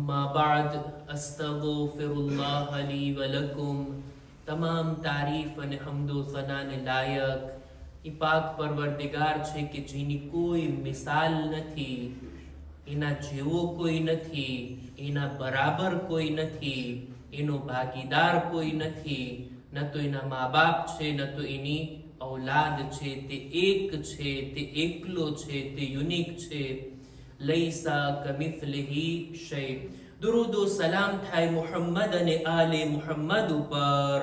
अम्मा बाद अस्तगफिरुल्लाह ली व लकुम। તમામ તારીફ અને હમદો સનાને લાયક એ પાક પરવરદિગાર છે કે જેની કોઈ મિસાલ નથી, એના જેવો કોઈ નથી, એના બરાબર કોઈ નથી, એનો ભાગીદાર કોઈ નથી, ન તો એના મા બાપ છે, ન તો એની ઔલાદ છે, તે એક છે, તે એકલો છે, તે યુનિક છે। લૈસા કમિથલિહી શૈ। दुरूद व सलाम थाय मुहम्मद अने आले मुहम्मद ऊपर।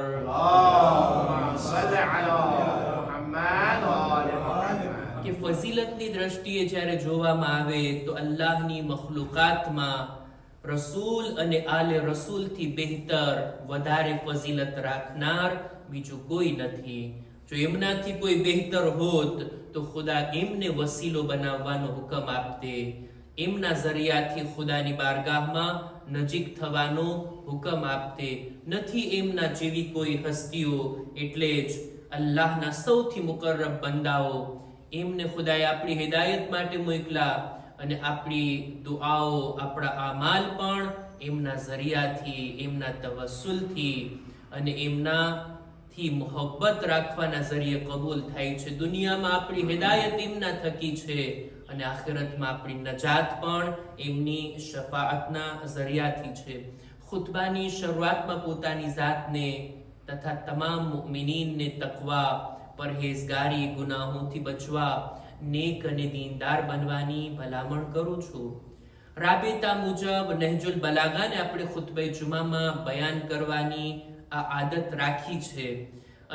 કે ફઝીલતની દ્રષ્ટિએ જ્યારે જોવામાં આવે તો અલ્લાહની મખલુકાતમાં રસૂલ અને આલે રસૂલથી બહેતર વધારે ફઝીલત રાખનાર બીજું કોઈ નથી। જો એમનાથી કોઈ બહેતર હોત તો ખુદા એમને વસીલો બનાવવાનો હુકમ આપતે, એમના ઝરિયાથી ખુદાની બારગાહમાં નજીક થવાનો હુકમ આપતે। નથી એમના જેવી કોઈ હસ્તીઓ, એટલે જ અલ્લાહના સૌથી મુકર્રબ બંદાઓ, એમને ખુદાએ આપણી હિદાયત માટે મોકલા અને આપણી દુઆઓ, આપણા આમાલ પણ એમના ઝરિયાથી, એમના તવસ્સુલથી અને એમનાથી મોહબ્બત રાખવાના ઝરિયે કબૂલ થાય છે। દુનિયામાં આપણી હિદાયત એમના થકી છે અને આખિરતમાં આપણી નજાત પણ એમની શફાઅતના ઝરિયાથી છે। ખુતબાની શરૂઆતમાં પોતાની જાતને તથા તમામ મુમિનીનને તકવા, પરહેઝગારી, ગુનાહોથી બચવા, નેક અને દીનદાર બનવાની ભલામણ કરું છું। રાબેતા મુજબ નહજુલ બલાગાને આપણે ખુતબે જુમામાં બયાન કરવાની આ આદત રાખી છે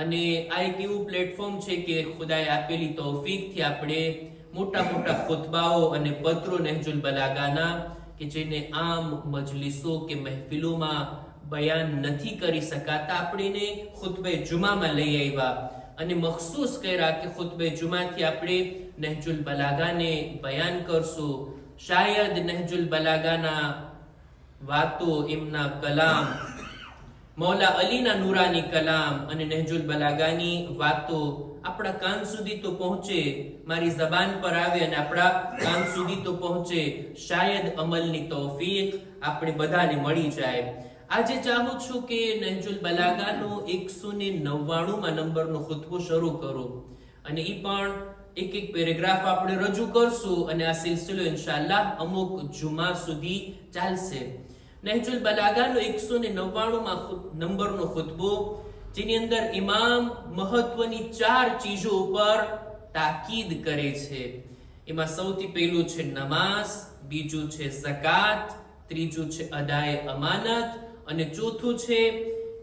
અને આ એક એવું પ્લેટફોર્મ છે કે ખુદાએ આપેલી તૌફીકથી આપણે મોટા મોટા ખુતબાઓ અને પત્રો નહજુલ બલાગાના કે જેને આમ મજલિસો કે મહેફિલોમાં બયાન નથી કરી શકાતા, આપણે એને ખુતબે જુમામાં લઈ આવ્યા અને મખસૂસ કર્યા કે ખુતબે જુમાથી આપણે નહજુલ બલાગાને બયાન કરશું। શાયદ નહજુલ બલાગાના વાતો, એમના કલામ, મૌલા અલીના નૂરાની કલામ અને નહજુલ બલાગાની વાતો આપણા કાન સુધી તો પહોંચે, મારી જબાન પર આવે અને આપણા કાન સુધી તો પહોંચે, શાયદ અમલની તૌફીક આપણે બધાને મળી જાય। આજે ચાહું છું કે નહજુલ બલાગાનો 199માં નંબરનો ખુતબો શરૂ કરું અને એ પણ એક એક પેરેગ્રાફ આપણે રજૂ કરશું અને આ સિલસિલો ઇન્શાઅલ્લાહ અમુક જુમા સુધી ચાલશે। નહજુલ બલાગાનો 199માં નંબરનો ખુતબો, જેની અંદર ઇમામ મહત્વની 4 ચીજો ઉપર તાકીદ કરે છે। એમાં સૌથી પહેલું છે નમાઝ, બીજું છે ઝકાત, ત્રીજું છે અદાએ અમાનત અને ચોથું છે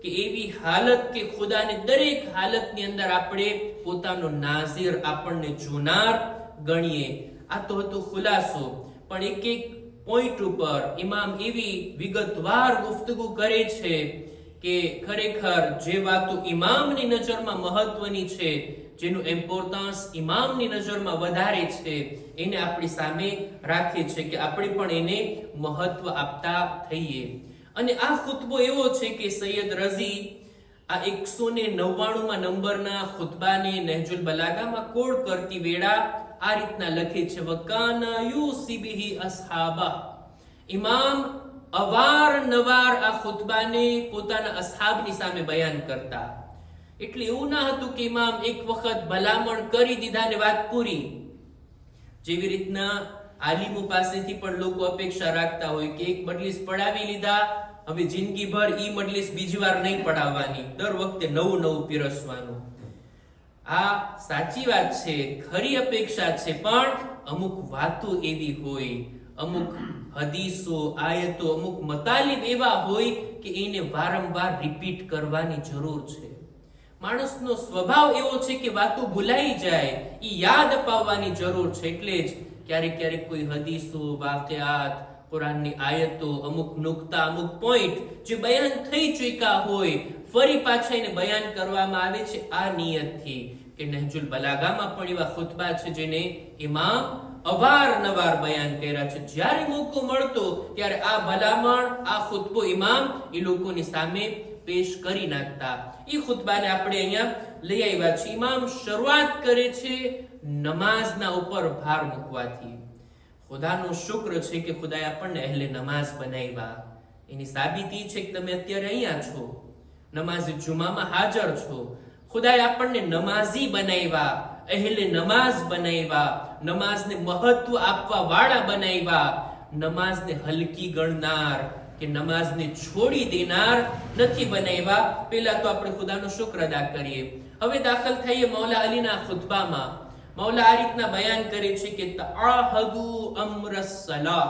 કે એવી હાલત કે ખુદાને દરેક હાલતની અંદર આપણે પોતાનો નાઝીર, આપણને જોનાર ગણીએ। આ તો હતો ખુલાસો, પણ એક એક પોઈન્ટ ઉપર ઇમામ એવી વિગતવાર ગુફ્તગુ કરે છે કે ખરેખર જે વાતો ઇમામની નજરમાં મહત્વની છે, જેનું ઇમ્પોર્ટન્સ ઇમામની નજરમાં વધારે છે, એને આપણી સામે રાખે છે કે આપણે પણ એને મહત્વ આપતા થઈએ। અને આ ખુતબો એવો છે કે સૈયદ રઝી આ 199માં નંબરના ખુતબાને નહજુલ બલાગામાં કોડ કરતી વેળા આ રીતના લખે છે, વકાના યુસીબિહી અસ્હાબા। ઇમામ અવારનવાર આ ખુતબાને પોતાના અસ્હાબની સામે બયાન કરતા, એટલે એવું ના હતું કે ઇમામ એક વખત ભલામણ કરી દીધા ને વાત પૂરી। જેવી રીતના આલિમો પાસેથી પણ લોકો અપેક્ષા રાખતા હોય કે એક મજલિસ પડાવી લીધા, હવે જિંદગીભર ઈ મજલિસ બીજી વાર નહીં પડાવવાની, દર વખતે નવું નવું પીરસવાનું। આ સાચી વાત છે, ખરી અપેક્ષા છે, પણ અમુક વાતો એવી હોય, અમુક હદીસો, આયતો, અમુક મતાલિબ એવા હોય કે એને વારંવાર રિપીટ કરવાની જરૂર છે। માણસનો સ્વભાવ એવો છે કે વાતો ભૂલાઈ જાય, એ યાદ અપાવવાની જરૂર છે। એટલે જ ક્યારેક ક્યારેક કોઈ હદીસો, વાકિયાત, કુરાનની આયતો, અમુક નુક્તા, અમુક પોઈન્ટ જે બયાન થઈ ચૂક્યા હોય, ફરી પાછા એને બયાન કરવામાં આવે છે આ નિયતથી કે નહજુલ બલાગામાં પણ એવા ખુતબા છે જેને ઇમામ અવારનવાર બયાન કર્યા છે। જ્યારે મોકો મળતો ત્યારે આ ભલામણ, આ ખુતબો ઇમામ એ લોકોની સામે પેશ કરી નાખતા। એ ખુતબાને આપણે અહીંયા લઈ આવ્યા છે। ઇમામ શરૂઆત કરે છે નમાઝના ઉપર ભાર મૂકવાથી। ખુદાનો શુક્ર છે કે ખુદાએ આપણને અહેલે નમાઝ બનાવ્યા. એની સાબિતી છે કે તમે અત્યારે અહીંયા છો, નમાઝ જુમામાં હાજર છો. ખુદાએ આપણને નમાઝી બનાવ્યા, અહેલે નમાઝ બનાવ્યા, નમાઝને મહત્વ આપવા વાળા બનાવ્યા. નમાઝને હલકી ગણનાર કે નમાઝને છોડી દેનાર નથી બનાવ્યા. પહેલા તો આપણે ખુદાનો શુક્ર અદા કરીએ. હવે દાખલ થઈએ મૌલા અલીના ખુતબામાં. મૌલા આ રીતના બયાન કરે છે કે તઆહદુ અમ્ર સલાહ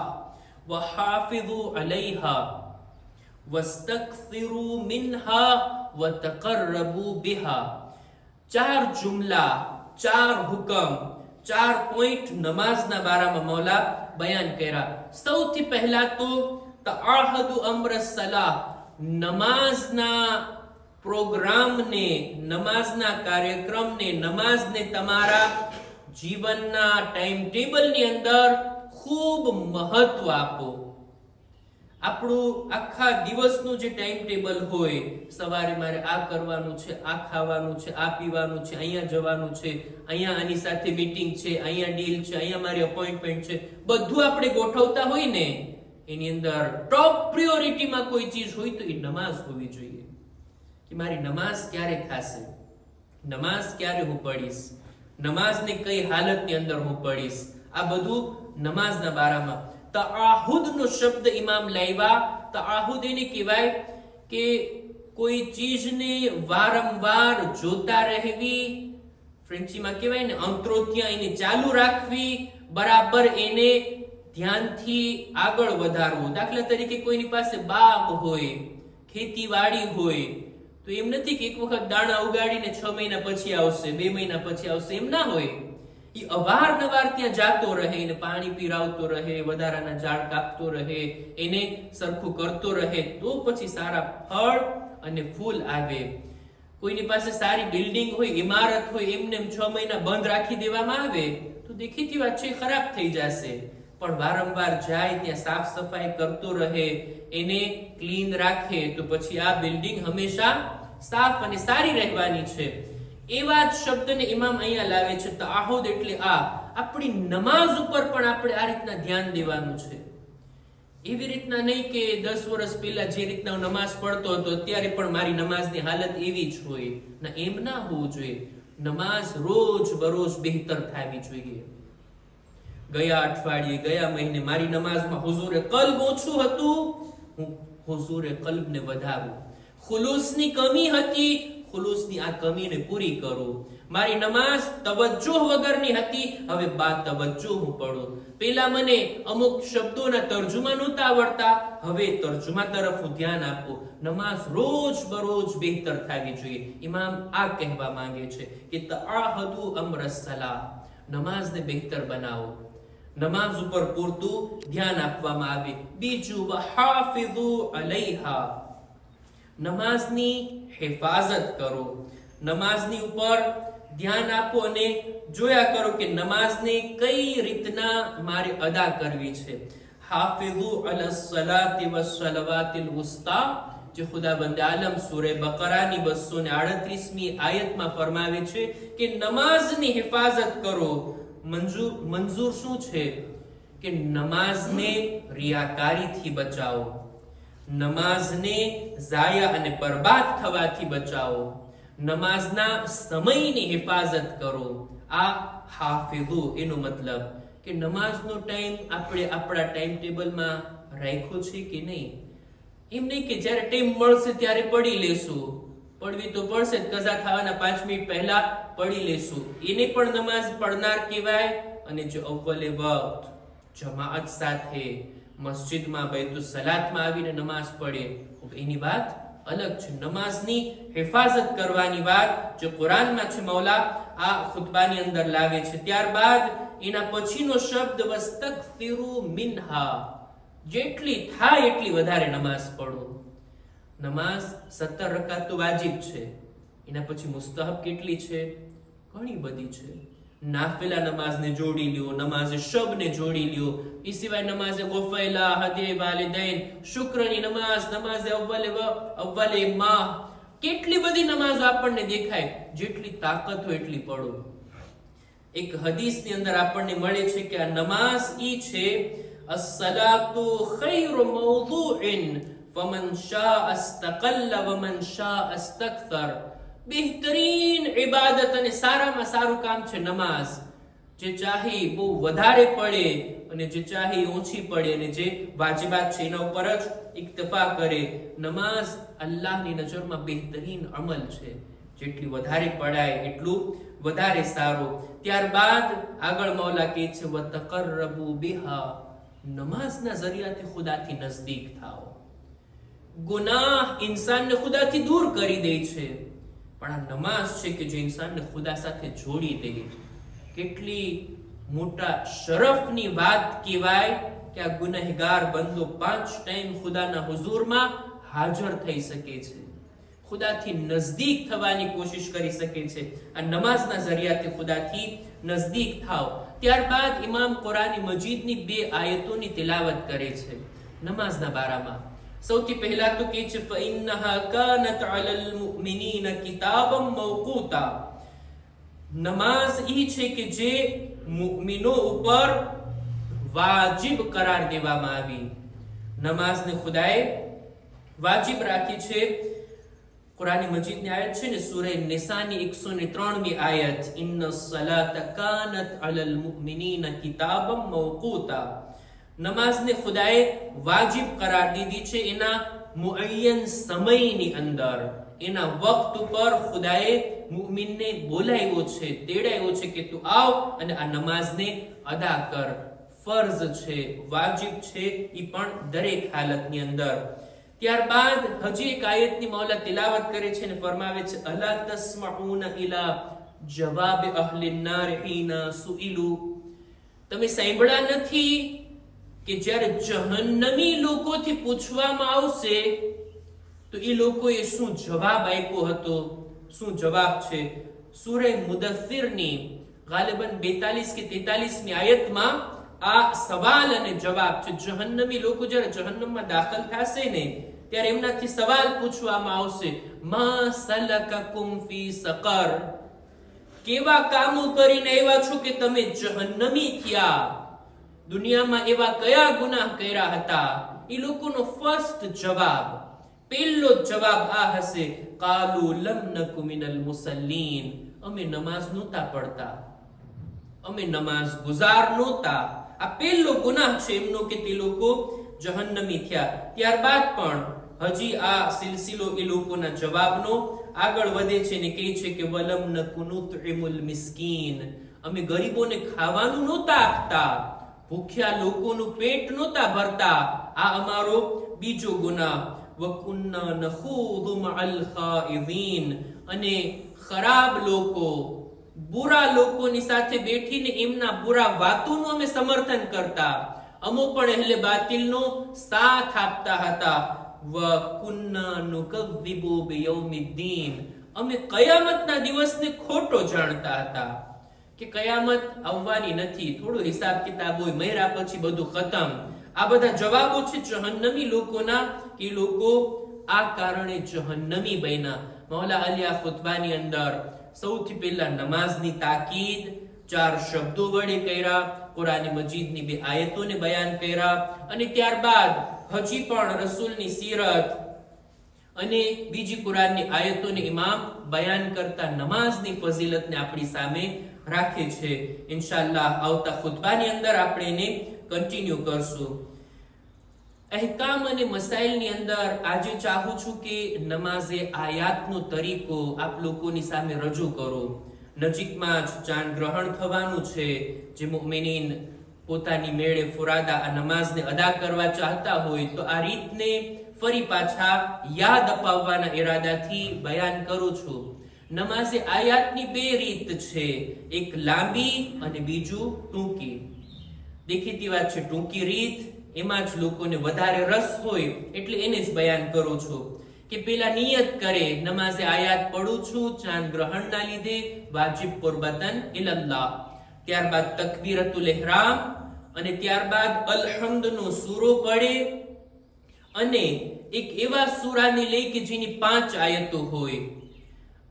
વ હાફિઝુ અલૈહા વસ્તકસિરુ મિનહા વ તકર્રબુ બિહા. 4 જુમલા, 4 હુકમ, 4 પોઈન્ટ નમાઝના બારામાં મૌલા બયાન કર્યા. સૌથી પહેલા તો તઆહદુ અમ્ર સલાહ, નમાઝના પ્રોગ્રામને, નમાઝના કાર્યક્રમને, નમાઝને તમારા જીવનના ટાઈમ ટેબલની અંદર ખૂબ મહત્વ આપો. આપણું આખા દિવસનું જે ટાઈમ ટેબલ હોય, સવારે મારે આ કરવાનું છે, આ ખાવાનું છે, આ પીવાનું છે, અહીંયા જવાનું છે, અહીંયા આની સાથે મીટિંગ છે, અહીંયા ડીલ છે, અહીંયા મારી અપોઇન્ટમેન્ટ છે, બધું આપણે ગોઠવતા હોય ને, એની અંદર ટોપ પ્રિયોરિટીમાં કોઈ ચીજ હોય તો એ નમાઝ હોવી જોઈએ. કે મારી નમાઝ ક્યારે થશે, નમાઝ ક્યારે હું પડીશ, નમાઝને કઈ હાલતની અંદર હું પડીશ, આ બધું નમાઝના બારામાં. તઆહુદનો શબ્દ ઇમામ લાવ્યા. તઆહુદ એને કહેવાય કે કોઈ ચીજને વારંવાર જોતા રહેવી, ફ્રેન્ચીમાં કહેવાય ને અંતરોત્યા એને ચાલુ રાખવી, બરાબર એને ધ્યાનથી આગળ વધારવું. દાખલા તરીકે કોઈની પાસે બાગ હોય, ખેતીવાડી હોય, તો એમ નથી કે એક વખત દાણા ઉગાડીને 6 મહિના પછી આવશે, 2 મહિના પછી આવશે, એમ ના હોય. એ અવારનવાર ત્યાં જાતો રહે, એને પાણી પીરાવતો રહે, વધારાના ઝાડ કાપતો રહે, એને સરખું કરતો રહે, તો પછી સારા ફળ અને ફૂલ આવે. કોઈની પાસે સારી બિલ્ડિંગ હોય, ઇમારત હોય, એમને 6 મહિના બંધ રાખી દેવામાં આવે તો દેખીતી વાત છે ખરાબ થઈ જશે. પણ વારંવાર જાય, ત્યાં સાફ સફાઈ કરતો રહે, એને ક્લીન રાખે, તો પછી આ બિલ્ડિંગ હંમેશા સાફ અને સારી રહેવાની છે. એવા જ શબ્દને ઇમામ અહીંયા લાવે છે. તઆહુદ એટલે આ આપણી નમાઝ ઉપર પણ આપણે આ રીતના ધ્યાન દેવાનું છે. એવી રીતના નહીં કે 10 વર્ષ પહેલા જે રીતના હું નમાઝ પડતો હતો અત્યારે પણ મારી નમાઝની હાલત એવી જ હોય ના, એમ ના હોવું જોઈએ. નમાઝ રોજ બરોજ બહેતર થવી જોઈએ. ગયા અઠવાડિયે, ગયા મહિને મારી નમાઝમાં હુઝુરે કલ્બ ઓછું હતું, હું હુઝુરે કલ્બને વધારું. ખુલૂસની કમી હતી, ખુલૂસની આ કમીને પૂરી કરું. મારી નમાઝ તવજ્જુહ વગરની હતી, હવે બા તવજ્જુહ હું પડું. પેલા મને અમુક શબ્દોના તર્જુમા નહોતા આવડતા, હવે તર્જુમા તરફ હું ધ્યાન આપું. નમાઝ રોજ બરોજ બહેતર થવી જોઈએ. ઇમામ આ કહેવા માંગે છે કે તઆહદુ અમ્ર સલાહ, નમાઝને બહેતર બનાવો, નમાઝ ઉપર પૂરતું ધ્યાન આપવામાં આવે. બીજું વહાફિઝુ અલૈહા, નમાઝની હિફાજત કરો, નમાઝની ઉપર ધ્યાન આપો અને જોયા કરો કે નમાઝને કઈ રીતના મારે અદા કરવી છે. હાફિઝુ અલસ સલાતિ વસ સલવાતિલ ઉસ્તા, જે ખુદાબંદ આલમ સૂરે બકરાની 238મી આયતમાં ફરમાવે છે કે નમાઝની હિફાજત કરો. મંજૂર શું છે કે નમાઝને રિયાકારીથી બચાવો, નમાઝને ઝાયા અને બરબાદ થવાથી બચાવો, નમાઝના સમયની હિફાજત કરો. આ હાફિઝુ એનો મતલબ કે નમાઝનો ટાઈમ આપણે આપણા ટાઈમ ટેબલમાં રાખ્યો છે કે નહીં. એમ નહીં કે જ્યારે ટાઈમ મળશે ત્યારે પડી લેશું, પડવી તો પડશે, કઝા થવાના 5 મિનિટ પહેલા પડી લેશું, એને પણ નમાઝ પડનાર કહેવાય. અને જો અવ્વલે વક્ત જમાઅત સાથે મસ્જિદમાં બૈતુલ સલાતમાં આવીને નમાઝ પડે, એની વાત અલગ છે. નમાઝની હિફાજત કરવાની વાત જે કુરાનમાં છે, મૌલા આ ખુતબાની અંદર લાવે છે. ત્યારબાદ એના પછીનો શબ્દ વસ્તકફિરુ મિનહા, જેટલી થાય એટલી વધારે નમાઝ પઢો. નમાઝ 17 રકાત તો વાજિબ છે, એના પછી મુસ્તહબ કેટલી છે? ઘણી બધી છે. નાફિલા નમાઝને જોડી લ્યો, નમાઝે શબને જોડી લ્યો, એ સિવાય નમાઝે ગોફૈલા, હદે વાલિदैन, શુક્રની નમાઝ, નમાઝે અવ્વલે માહ, કેટલી બધી નમાઝો આપણને દેખાય. જેટલી તાકાત હોય એટલી પઢો. એક હદીસની અંદર આપણને મળે છે કે આ નમાઝ ઈ છે અસ-સલાતુ ખૈરુ મૌદુઇન ફમન શાઅ અસ્તકલ્લ વમન શાઅ અસ્તકથર. બહેતરીન ઇબાદત અને સારામાં સારું કામ છે નમાઝ. જે ચાહે બહુ વધારે પડે અને જે ચાહે ઓછી પડે અને જે વાજિબાત છે એના ઉપર જ ઇક્તફા કરે. નમાઝ અલ્લાહની નજરમાં બહેતરીન અમલ છે. જેટલી વધારે પડાય એટલું વધારે સારું. ત્યારબાદ આગળ મૌલા કહે છે વતકર્રબુ બિહા, નમાઝના જરિયાથી ખુદાથી નજદીક થાઓ. ગુનાહ ઇન્સાનને ખુદાથી દૂર કરી દે છે, પણ આ નમાઝ છે કે જે ઇન્સાનને ખુદા સાથે જોડી દે. કેટલી મોટા શરફની વાત કહેવાય કે આ ગુનહગાર બંદો 5 ટાઈમ ખુદાના હુઝુરમાં હાજર થઈ શકે છે, ખુદાથી નજદીક થવાની કોશિશ કરી શકે છે. આ નમાઝના જરિયાથી ખુદાથી નજદીક થાવ. ત્યારબાદ ઇમામ કુરાન મજીદની 2 આયતોની તિલાવત કરે છે નમાઝના બારામાં. સૌથી પહેલા તો કહે છે ફઇન્નહા કાનત અલલ મુમિનીન કિતાબમ મૌકૂતા. નમાઝ ઈ છે કે જે મુમિનો ઉપર વાજિબ કરાર દેવામાં આવી. નમાઝને ખુદાએ વાજિબ રાખી છે. કુરાન મજીદની આયત છે ને સૂરે નિસાની 103મી આયત, ઇન્નસ સલાત કાનત અલલ મુમિનીન કિતાબમ મૌકૂતા. નમાઝને ખુદાએ વાજિબ કરાર દીધી છે એના મુઅય્યન સમયની અંદર. એના વક્ત ઉપર ખુદાએ મુમિનને બોલાવ્યો છે, તેડાવ્યો છે કે તું આવ અને આ નમાઝને અદા કર. ફર્ઝ છે, વાજિબ છે, એ પણ દરેક હાલતની અંદર. ત્યારબાદ હજી એક આયતની મૌલા તિલાવત કરે છે અને ફરમાવે છે અલા તસ્મઉના ઇલા જવાબ અહલી નાર હિના સુઇલુ. તમે સાંભળ્યા નથી કે જ્યારે જહન્નમી લોકોથી પૂછવામાં આવશે તો એ લોકોએ શું જવાબ આપ્યો હતો? શું જવાબ છે? સૂરે મુદથ્થિરની ગાલિબન 42 કે 43મી આયતમાં આ સવાલ અને જવાબ છે. જહન્નમી લોકો જ્યારે જહન્નમમાં દાખલ થશે ને ત્યારે એમનાથી સવાલ પૂછવામાં આવશે મા સલકકુમ ફી સકર. કેવા કામો કરીને આવ્યા છો કે તમે જહન્નમી થયા? દુનિયામાં એવા કયા ગુનાહ કર્યા હતા? એ લોકોનો ફર્સ્ટ જવાબ, પહેલો જવાબ આ હશે કાલુ લમ નકુ મિનલ મુસલ્લીન. અમે નમાઝ નહોતા પડતા, અમે નમાઝ ગુજાર નહોતા. આ પહેલો ગુનાહ છે એમનો કે તે લોકો જહન્નમી થયા. ત્યારબાદ પણ હજી આ સિલસિલો એ લોકોના જવાબનો આગળ વધે છે ને કહે છે કે વલમ નકુ નુતઇમુલ મિસ્કીન. અમે ગરીબોને ખાવાનું નહોતા આપતા, ભૂખ્યા લોકોનું પેટ નહોતા ભરતા. આ અમારો બીજો ગુનાહ. વકુન્ના નખૂદુ મઅલ ખાઇદીન. અને ખરાબ લોકો, બુરા લોકોની સાથે બેઠીને એમના બુરા વાતોનું અમે સમર્થન કરતા. અમો પણ અહેલે બાતિલનો સાથ આપતા હતા. વકુન્ના નુકઝિબુ બિયૌમિદ્દીન. અમે કયામતના દિવસને ખોટો જાણતા હતા કે કયામત આવવાની નથી, થોડો હિસાબ કિતાબ હોય, મર્યા પછી બધું ખતમ. આ બધા જવાબો છે જહન્નમી લોકોના કે લોકો આ કારણે જહન્નમી બન્યા. મૌલા અલી આ ખુતબાની અંદર સૌથી પહેલા નમાઝની તાકીદ 4 શબ્દો વડે કર્યા, કુરાન મજીદની 2 આયતોને બયાન કર્યા, અને ત્યારબાદ હજી પણ રસૂલની સીરત અને બીજી કુરાનની આયતોને ઇમામ બયાન કરતા નમાઝની ફઝીલતને આપણી સામે રાખે છે. ઇન્શાઅલ્લાહ આવતા ખુતબાની અંદર આપણે એને કન્ટિન્યુ કરશું. અહેકામ અને મસાઇલની અંદર આજે ચાહું છું કે નમાઝે આયાતનો તરીકો આપ લોકોની સામે રજૂ કરું. નજીકમાં જ ચાંદ ગ્રહણ થવાનું છે. જે મુમિનીન પોતાની મેળે ફુરાદા આ નમાઝને અદા કરવા ચાહતા હોય તો આ રીતને ફરી પાછા યાદ અપાવવાના ઈરાદાથી બયાન કરું છું. નમાઝે આયાતની 2 રીત છે, એક લાંબી અને બીજું ટૂંકી. દેખીતી વાત છે ટૂંકી રીત એમાં જ લોકોને વધારે રસ હોય એટલે એને જ બયાન કરું છું કે પેલા નિયત કરે નમાઝે આયાત પડું છું ચાંદ ગ્રહણના લીધે વાજિબ કુરબતન ઇલલ્લાહ. ત્યારબાદ તકબીરતુલ ઇહરામ અને ત્યારબાદ અલહમ્દનો સૂરો પડે અને એક એવા સૂરાને લઈ કે જેની 5 આયતો હોય.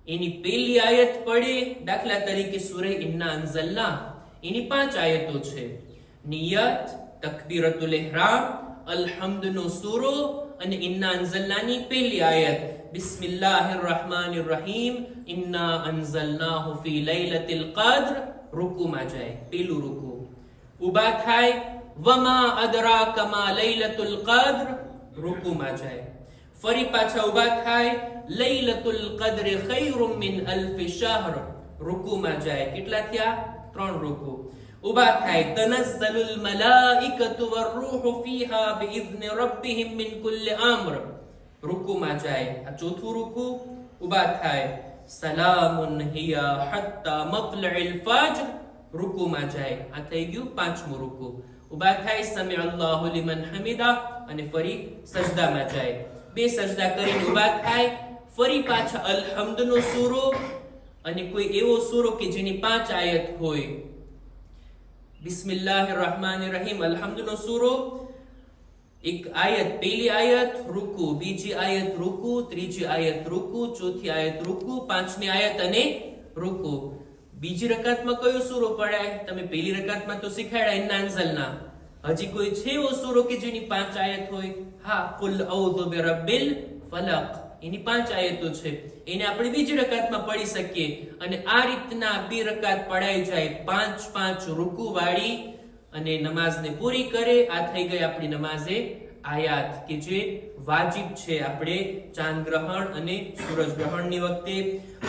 એની પહેલી આયત પડે, દાખલા તરીકે સૂરે ઇન્ના અંઝલના, એની 5 આયતો છે. નિયત, તકબીરતુલ ઇહરામ, અલ્હમ્દનો સૂરો અને ઇન્ના અંઝલનાની પહેલી આયત બિસ્મિલ્લાહિર રહમાનિર રહીમ ઇન્ના અંઝલનાહુ ફી લૈલતિલ કદ્ર. રૂકુમાં જાય, પેલું રૂકુ. ઊભા થાય, વમા અદરાકા મા લૈલતુલ કદ્ર. રૂકુમાં જાય. ફરી પાછા ઊભા થાય, લૈલતુલ કદ્ર ખૈરુમ મિન અલ્ફી શહર. રૂકુમાં જાય. કેટલા થયા? 3 રૂકુ. ઊભા થાય, તનઝ્ઝલુલ મલાઇકતુ વર્રૂહુ ફીહા બિઇઝ્નિ રબ્બિહિમ મિન કુલ્લિ અમ્ર. રૂકુમાં જાય. આ 4થું રૂકુ. ઊભા થાય, સલામુન હિયા હત્તા મત્લઇલ ફજર. રૂકુમાં જાય. આ થઈ ગયું 5મું રૂકુ. ઊભા થાય, સમી અલ્લાહુ લિમન હમિદા, અને ફરી સજદામાં જાય. 2 સજદા કરીને ઊભા થાય, ફરી પાછા અલ્હમ્દનો સૂરો અને કોઈ એવો સૂરો કે જેની 5 આયત હોય. બિસ્મિલ્લાહિર રહમાનિર રહીમ, અલ્હમ્દનો સૂરો, એક આયત, પહેલી આયત રૂકુ, બીજી આયત રૂકુ, ત્રીજી આયત રૂકુ, ચોથી આયત રૂકુ, 5મી આયત અને રૂકુ. બીજી રકાતમાં કયો સૂરો પડાય? તમે પહેલી રકાતમાં તો શીખાડ્યા ઇન્ના અંઝલના. હજી કોઈ છે એવો સૂરો કે જેની 5 આયત હોય? હા, કુલ અઉઝુ બિરબ્બિલ ફલક, એની 5 આયતો છે. એને આપણે બીજી રકાતમાં પડી શકીએ. અને આ રીતના 2 રકાત પડાઈ જાય, 5 રૂકુ વાળી, અને નમાઝને પૂરી કરે. આ થઈ ગઈ આપણી નમાઝે આયાત, કે જે વાજિબ છે આપણે ચાંદ ગ્રહણ અને સૂરજ ગ્રહણની વખતે,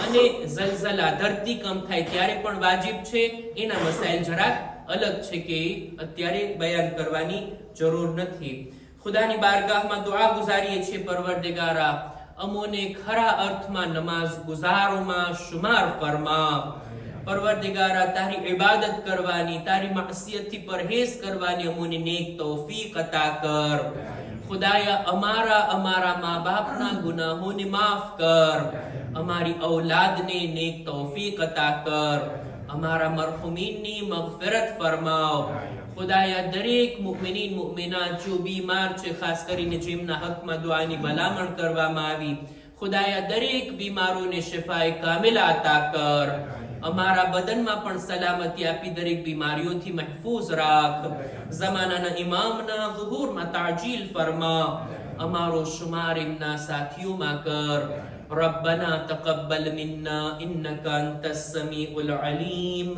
અને ઝલઝલા, ધરતીકંપ થાય ત્યારે પણ વાજિબ છે. એના મસાઇલ જરાક અલગ છે કે અત્યારે બયાન કરવાની જરૂર નથી. ખુદાની બારગાહમાં દુઆ ગુજારીએ છીએ, પરવરદિગારા અમોને ખરા અર્થમાં નમાઝ ગુજારોમાં શુમાર ફરમા. પરવરદિગારા તારી ઇબાદત કરવાની, તારી માસિયતથી પરહેઝ કરવાની અમોને નેક તૌફીક અતા કર. ખુદાયા અમારા મા બાપના ગુનાહોને માફ કર. અમારી ઔલાદને નેક તૌફીક અતા કર. અમારા મરહુમીનની મગફિરત ફરમાવ. ખુદાયા દરેક મુમિનીન મુમિનાત જો બીમાર છે, ખાસ કરીને જેમના હકમાં દુઆની ભલામણ કરવામાં આવી, ખુદાયા દરેક બીમારોને શિફાએ કામિલા અતા કર. અમારા બદનમાં પણ સલામતી આપી દરેક બીમારીઓથી મહફૂઝ રાખ. ઝમાનાના ઇમામના ઝુહૂરમાં તાજીલ ફરમા. અમારો શુમાર એમના સાથીઓમાં કર. રબ્બના તકબ્બલ મિન્ના ઇન્નકા અંતસ સમીઉલ અલીમ.